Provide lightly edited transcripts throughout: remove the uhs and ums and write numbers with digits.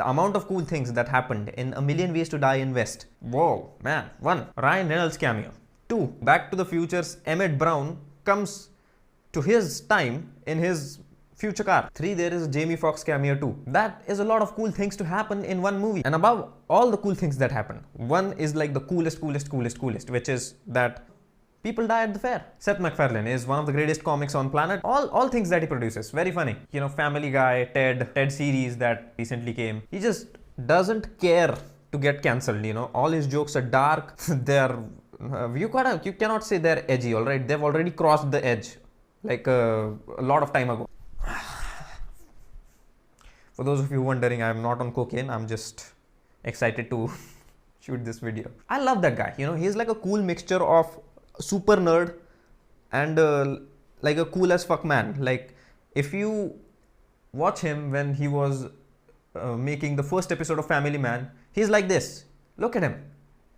The amount of cool things that happened in A Million Ways to Die in West. Whoa, man. 1. Ryan Reynolds cameo. 2. Back to the Future's Emmett Brown comes to his time in his future car. 3. There is Jamie Foxx cameo too. That is a lot of cool things to happen in one movie. And above all the cool things that happen, one is like the coolest, which is that people die at the fair. Seth MacFarlane is one of the greatest comics on planet. All things that he produces, very funny. You know, Family Guy, Ted series that recently came. He just doesn't care to get cancelled, you know. All his jokes are dark. They're you cannot say they're edgy, all right? They've already crossed the edge like a lot of time ago. For those of you wondering, I'm not on cocaine. I'm just excited to shoot this video. I love that guy. You know, he's like a cool mixture of super nerd and like a cool as fuck man. Like, if you watch him when he was making the first episode of Family Man, he's like this. Look at him.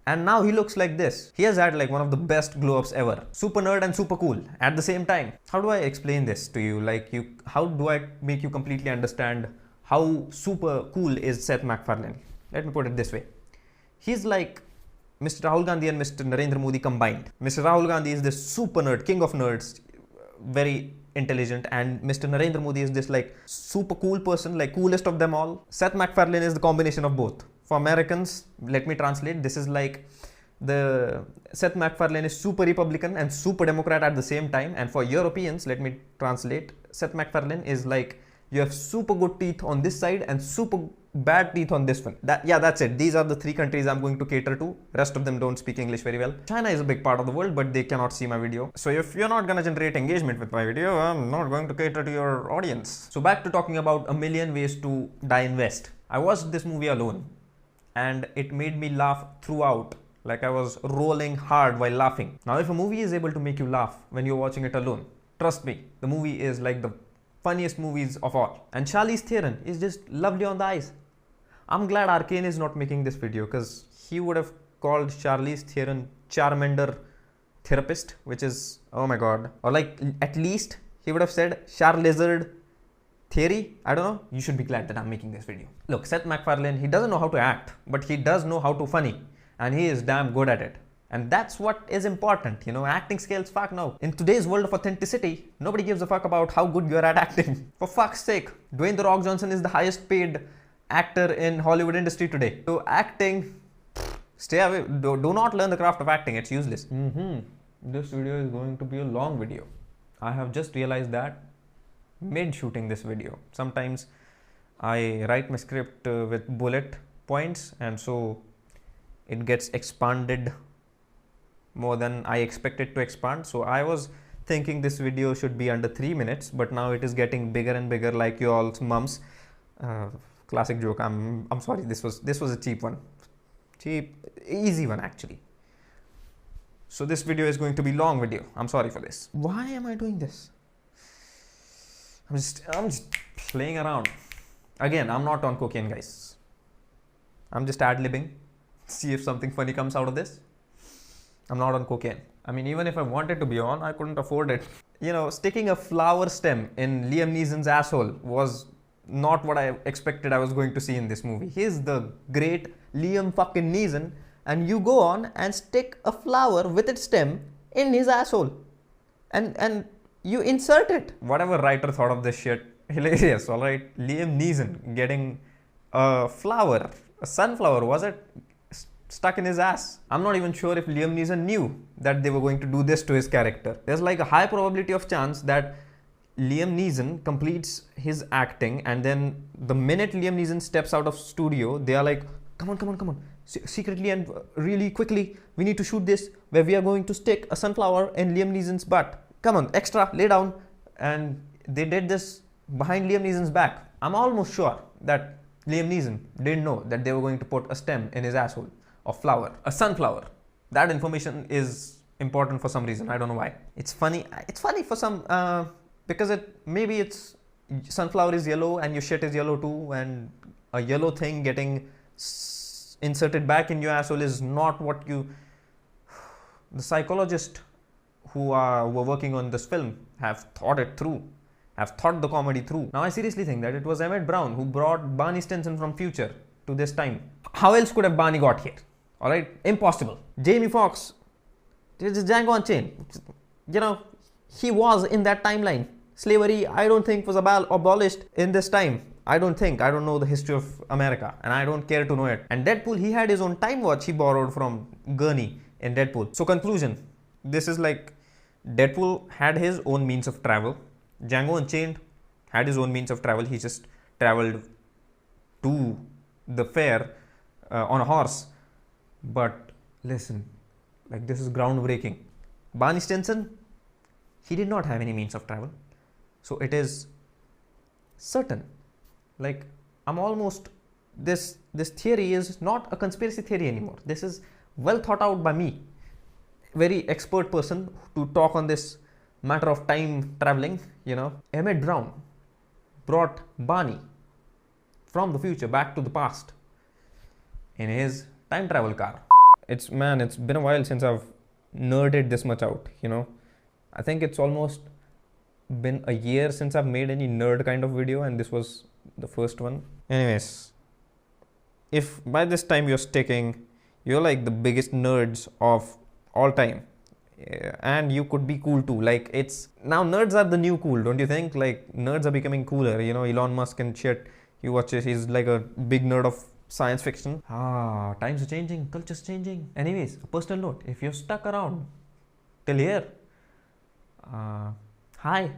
And now he looks like this. He has had like one of the best glow ups ever. Super nerd and super cool at the same time. How do I explain this to you? Like, how do I make you completely understand how super cool is Seth MacFarlane? Let me put it this way. He's like Mr. Rahul Gandhi and Mr. Narendra Modi combined. Mr. Rahul Gandhi is this super nerd, king of nerds, very intelligent, and Mr. Narendra Modi is this like super cool person, like coolest of them all. Seth MacFarlane is the combination of both. For Americans, let me translate. This is like the Seth MacFarlane is super Republican and super Democrat at the same time. And for Europeans, let me translate. Seth MacFarlane is like, you have super good teeth on this side and super bad teeth on this one. That's it. These are the 3 countries I'm going to cater to. Rest of them don't speak English very well. China is a big part of the world, but they cannot see my video. So if you're not gonna generate engagement with my video, I'm not going to cater to your audience. So back to talking about A Million Ways to Die in West. I watched this movie alone and it made me laugh throughout. Like, I was rolling hard while laughing. Now, if a movie is able to make you laugh when you're watching it alone, trust me, the movie is like the funniest movies of all. And Charlize Theron is just lovely on the eyes. I'm glad Arcane is not making this video, because he would have called Charlize Theron Charmander Therapist, which is, oh my god. Or like, at least he would have said Charlizard Theory. I don't know. You should be glad that I'm making this video. Look, Seth MacFarlane, he doesn't know how to act, but he does know how to funny. And he is damn good at it. And that's what is important, you know, acting skills, fuck no. In today's world of authenticity, nobody gives a fuck about how good you're at acting. For fuck's sake, Dwayne "The Rock" Johnson is the highest paid actor in Hollywood industry today. So acting, stay away. Do not learn the craft of acting, it's useless. This video is going to be a long video. I have just realized that mid shooting this video. Sometimes I write my script with bullet points, and so it gets expanded more than I expect it to expand. So I was thinking this video should be under 3 minutes, but now it is getting bigger and bigger, like you all's mums. Classic joke. I'm sorry. This was a cheap one, easy one actually. So this video is going to be long video. I'm sorry for this. Why am I doing this? I'm just playing around. Again, I'm not on cocaine, guys. I'm just ad-libbing. See if something funny comes out of this. I'm not on cocaine. I mean, even if I wanted to be on, I couldn't afford it. You know, sticking a flower stem in Liam Neeson's asshole was not what I expected I was going to see in this movie. He's the great Liam fucking Neeson, and you go on and stick a flower with its stem in his asshole. And you insert it. Whatever writer thought of this shit, hilarious, alright? Liam Neeson getting a flower, a sunflower, was it? Stuck in his ass. I'm not even sure if Liam Neeson knew that they were going to do this to his character. There's like a high probability of chance that Liam Neeson completes his acting, and then the minute Liam Neeson steps out of studio, they are like, come on. Secretly and really quickly, we need to shoot this where we are going to stick a sunflower in Liam Neeson's butt. Come on, extra, lay down. And they did this behind Liam Neeson's back. I'm almost sure that Liam Neeson didn't know that they were going to put a stem in his asshole of flower, a sunflower. That information is important for some reason. I don't know why. It's funny. It's funny for some because maybe it's sunflower is yellow and your shit is yellow too, and a yellow thing getting inserted back in your asshole is not what you. The psychologists who were working on this film have thought it through, have thought the comedy through. Now I seriously think that it was Emmett Brown who brought Barney Stinson from future to this time. How else could have Barney got here? Alright? Impossible. Jamie Foxx, this is Django Unchained. You know, he was in that timeline. Slavery, I don't think, was abolished in this time. I don't know the history of America, and I don't care to know it. And Deadpool, he had his own time watch he borrowed from Gurney in Deadpool. So conclusion, this is like Deadpool had his own means of travel. Django Unchained had his own means of travel. He just traveled to the fair on a horse. But listen, like, this is groundbreaking. Barney Stinson, he did not have any means of travel. So it is certain. Like, I'm almost, this theory is not a conspiracy theory anymore. This is well thought out by me. Very expert person to talk on this matter of time traveling, you know. Emmett Brown brought Barney from the future back to the past in his time travel car. It's been a while since I've nerded this much out, you know. I think it's almost been a year since I've made any nerd kind of video, and this was the first one. Anyways, if by this time you're like the biggest nerds of all time, and you could be cool too. Like, it's now nerds are the new cool, don't you think? Like, nerds are becoming cooler, you know. Elon Musk and shit, you watch it, he's like a big nerd of science fiction. Times are changing, culture's changing. Anyways, a personal note, if you're stuck around till here, hi,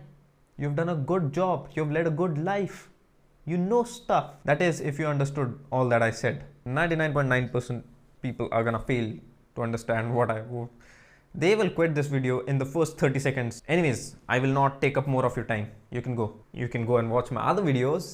you've done a good job, you've led a good life, you know stuff. That is, if you understood all that I said. 99.9% people are gonna fail to understand what they will quit this video in the first 30 seconds. Anyways, I will not take up more of your time. You can go and watch my other videos.